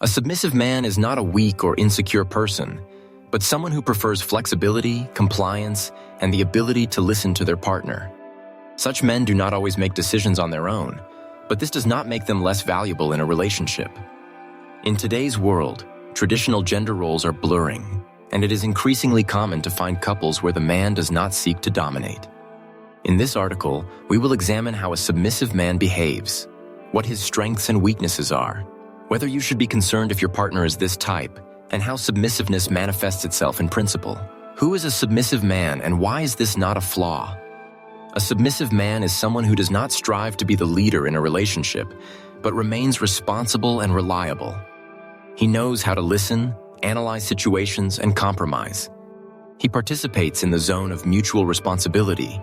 A submissive man is not a weak or insecure person, but someone who prefers flexibility, compliance, and the ability to listen to their partner. Such men do not always make decisions on their own, but this does not make them less valuable in a relationship. In today's world, traditional gender roles are blurring, and it is increasingly common to find couples where the man does not seek to dominate. In this article, we will examine how a submissive man behaves, what his strengths and weaknesses are, whether you should be concerned if your partner is this type, and how submissiveness manifests itself in principle. Who is a submissive man, and why is this not a flaw? A submissive man is someone who does not strive to be the leader in a relationship, but remains responsible and reliable. He knows how to listen, analyze situations, and compromise. He participates in the zone of mutual responsibility,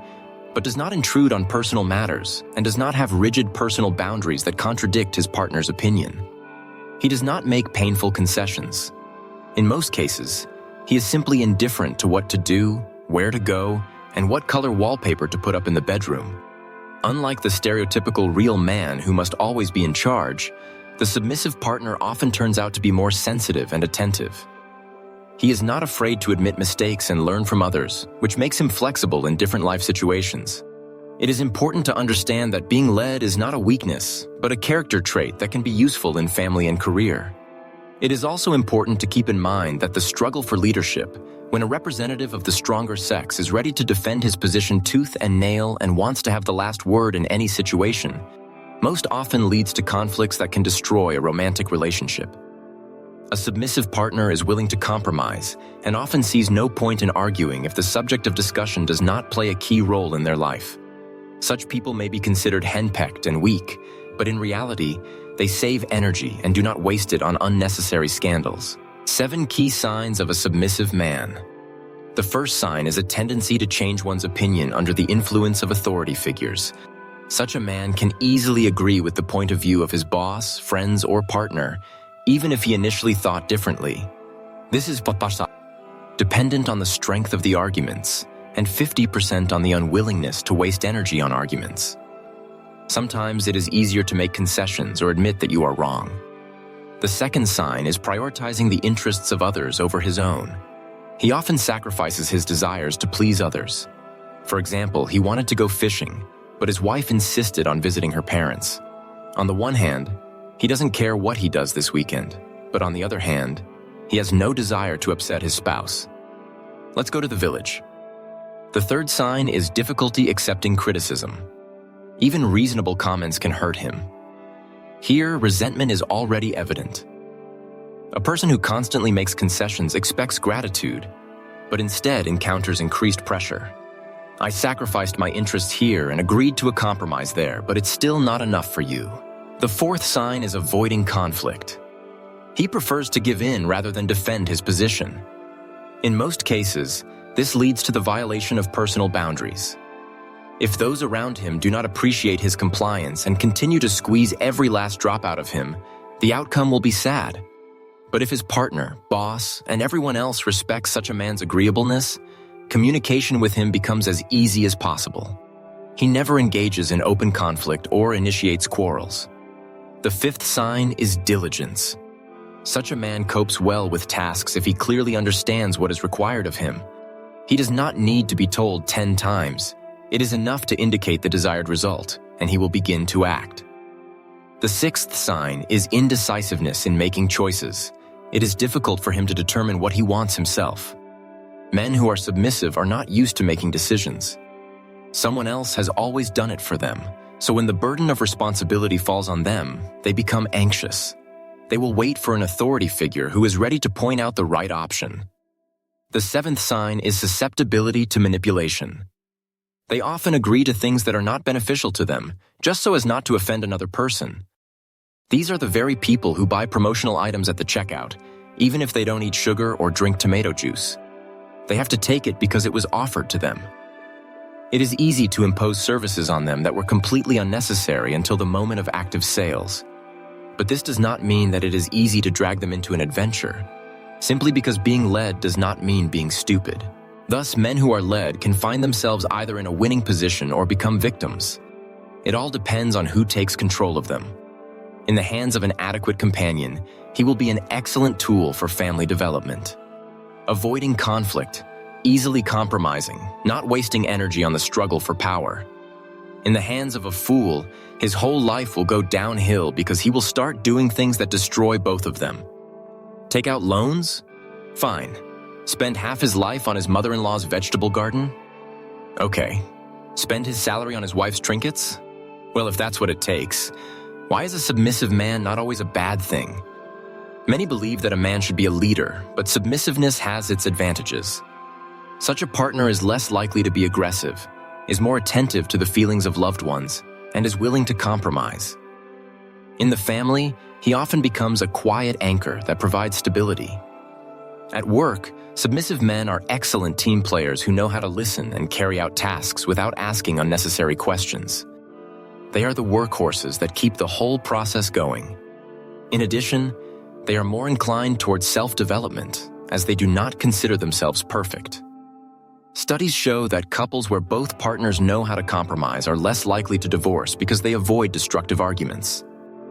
but does not intrude on personal matters and does not have rigid personal boundaries that contradict his partner's opinion. He does not make painful concessions. In most cases, he is simply indifferent to what to do, where to go, and what color wallpaper to put up in the bedroom. Unlike the stereotypical real man who must always be in charge, the submissive partner often turns out to be more sensitive and attentive. He is not afraid to admit mistakes and learn from others, which makes him flexible in different life situations. It is important to understand that being led is not a weakness, but a character trait that can be useful in family and career. It is also important to keep in mind that the struggle for leadership, when a representative of the stronger sex is ready to defend his position tooth and nail and wants to have the last word in any situation, most often leads to conflicts that can destroy a romantic relationship. A submissive partner is willing to compromise and often sees no point in arguing if the subject of discussion does not play a key role in their life. Such people may be considered henpecked and weak, but in reality, they save energy and do not waste it on unnecessary scandals. 7 key signs of a submissive man. The first sign is a tendency to change one's opinion under the influence of authority figures. Such a man can easily agree with the point of view of his boss, friends, or partner, even if he initially thought differently. This is dependent on the strength of the arguments, and 50% on the unwillingness to waste energy on arguments. Sometimes it is easier to make concessions or admit that you are wrong. The second sign is prioritizing the interests of others over his own. He often sacrifices his desires to please others. For example, he wanted to go fishing, but his wife insisted on visiting her parents. On the one hand, he doesn't care what he does this weekend, but on the other hand, he has no desire to upset his spouse. Let's go to the village. The third sign is difficulty accepting criticism. Even reasonable comments can hurt him. Here, resentment is already evident. A person who constantly makes concessions expects gratitude, but instead encounters increased pressure. I sacrificed my interests here and agreed to a compromise there, but it's still not enough for you. The fourth sign is avoiding conflict. He prefers to give in rather than defend his position. In most cases, this leads to the violation of personal boundaries. If those around him do not appreciate his compliance and continue to squeeze every last drop out of him, the outcome will be sad. But if his partner, boss, and everyone else respects such a man's agreeableness, communication with him becomes as easy as possible. He never engages in open conflict or initiates quarrels. The fifth sign is diligence. Such a man copes well with tasks if he clearly understands what is required of him. He does not need to be told 10 times. It is enough to indicate the desired result, and he will begin to act. The sixth sign is indecisiveness in making choices. It is difficult for him to determine what he wants himself. Men who are submissive are not used to making decisions. Someone else has always done it for them, so when the burden of responsibility falls on them, they become anxious. They will wait for an authority figure who is ready to point out the right option. The seventh sign is susceptibility to manipulation. They often agree to things that are not beneficial to them, just so as not to offend another person. These are the very people who buy promotional items at the checkout, even if they don't eat sugar or drink tomato juice. They have to take it because it was offered to them. It is easy to impose services on them that were completely unnecessary until the moment of active sales. But this does not mean that it is easy to drag them into an adventure, simply because being led does not mean being stupid. Thus, men who are led can find themselves either in a winning position or become victims. It all depends on who takes control of them. In the hands of an adequate companion, he will be an excellent tool for family development. Avoiding conflict, easily compromising, not wasting energy on the struggle for power. In the hands of a fool, his whole life will go downhill because he will start doing things that destroy both of them. Take out loans? Fine. Spend half his life on his mother-in-law's vegetable garden? Okay. Spend his salary on his wife's trinkets? Well, if that's what it takes, why is a submissive man not always a bad thing? Many believe that a man should be a leader, but submissiveness has its advantages. Such a partner is less likely to be aggressive, is more attentive to the feelings of loved ones, and is willing to compromise. In the family, he often becomes a quiet anchor that provides stability. At work, submissive men are excellent team players who know how to listen and carry out tasks without asking unnecessary questions. They are the workhorses that keep the whole process going. In addition, they are more inclined towards self-development, as they do not consider themselves perfect. Studies show that couples where both partners know how to compromise are less likely to divorce because they avoid destructive arguments.